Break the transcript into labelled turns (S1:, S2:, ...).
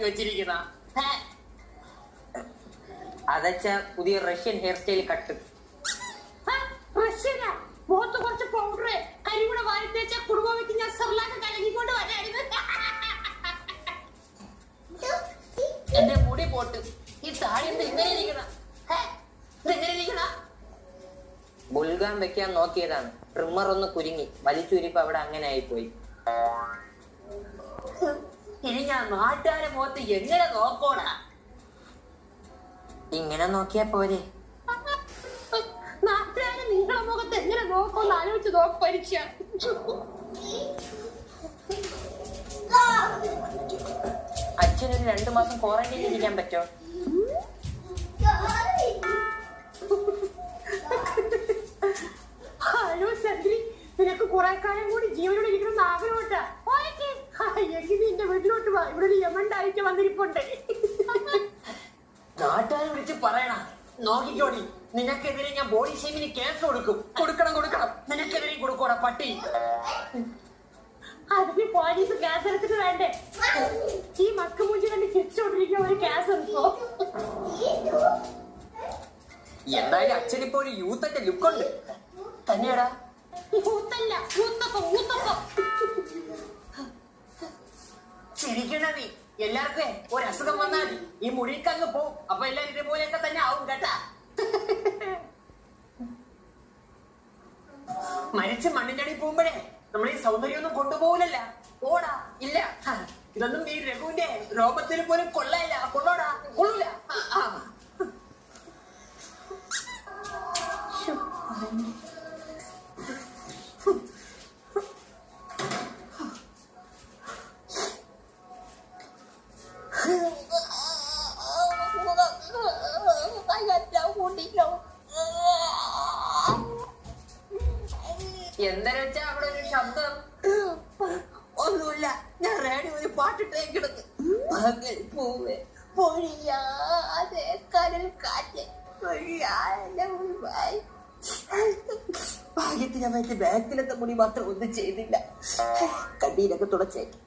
S1: വെച്ചിരിക്കുന്ന
S2: അതച്ച പുതിയ Russian hair style cut.
S1: റഷ്യനാ മുഖത്ത് കുറച്ച് പൗഡർ കരികൂടെ വാരി തേച്ച കുടുംബം വെച്ച് ഞാൻ സർലാക്ക് കലങ്ങിക്കൊണ്ട് വരായിരുന്നു. എന്റെ മുടി പോട്ട് ഈ താടി എങ്ങനെ ഇരിക്കണം? ഇതെങ്ങനെ ഇരിക്കണം?
S2: ബുൾഗാൻ വെക്കാൻ നോക്കിയതാണ്. ട്രിമ്മർ ഒന്ന് കുരുങ്ങി വലിച്ചൂരിപ്പോ അവിടെ അങ്ങനെ ആയിപ്പോയി.
S1: ഇനി ഞാൻ നാട്ടുകാരെ മുഖത്ത് എങ്ങനെ നോക്കോടാ?
S2: ഇങ്ങനെ നോക്കിയാ പോരെ?
S1: നാട്ടുകാരെ നിങ്ങളെ മുഖത്ത് എങ്ങനെ നോക്കോന്ന് ആലോചിച്ച് നോക്ക്.
S2: അച്ഛനൊരു 2 മാസം ക്വാറന്റൈനിൽ ഇരിക്കാൻ പറ്റോ?
S1: ഹലോ സന്ദ്രി, നിനക്ക് കുറെ കാലം കൂടി ജീവനോട് ഇരിക്കണം ആഗ്രഹമുണ്ടാ? എങ്കിൽ നിന്റെ വീട്ടിലോട്ട് വാ, ഇവിടെ ഒരു യമണ്ടായിട്ട് വന്നിരിപ്പുണ്ട്. നാട്ടുകാരെ വിളിച്ച് പറയണ നോക്കിക്കോടി, നിനക്കെതിരെ ഞാൻ ബോഡി ഷേമിന് കേസ് കൊടുക്കണം. നിനക്കെതിരെയും കൊടുക്കോടാ പട്ടി. അതിന് പോലീസ് കേസ് എടുത്തിട്ട് വേണ്ടേ? ഈ മക്ക മൂഞ്ചി കണ്ട് ചിരിച്ചോണ്ടിരിക്കുന്ന ഒരു കേസ് എടുക്കോ?
S2: എന്തായാലും അച്ഛനിപ്പോ ഒരു യൂത്തിന്റെ ലുക്കുണ്ട്
S1: തന്നെയാടാ. യൂത്തല്ല, യൂത്തപ്പം. ചിരിക്കണ നീ. എല്ലാവർക്കും ഒരു അസുഖം വന്നാൽ മതി, ഈ മുടിക്കങ്ങ് പോവും. അപ്പൊ എല്ലാരും ഇതേപോലെയൊക്കെ തന്നെ ആവും കേട്ടാ. മരിച്ച് മണ്ണിന്റെ അടി പോകുമ്പോഴേ നമ്മൾ ഈ സൗന്ദര്യമൊന്നും കൊണ്ടുപോകില്ല. ഓടാ ഇല്ല, ഇതൊന്നും ഈ രഘുവിന്റെ രോഗത്തിന് പോലും കൊള്ളൂല.
S2: എന്താ വെച്ചാ അവിടെ ഒരു ശബ്ദം?
S1: ഒന്നുമില്ല, ഞാൻ റേഡിയോ ഒരു പാട്ടിട്ടേ കിടന്നു. പൂവേ പൊഴിയാതെ കടൽ കാറ്റ് ഭാഗ്യത്തിന് അവന്റെ ബാക്കിലത്തെ മുടി മാത്രം ഒന്നും ചെയ്തില്ല. കണ്ണീരൊക്കെ തുടച്ചേക്ക്.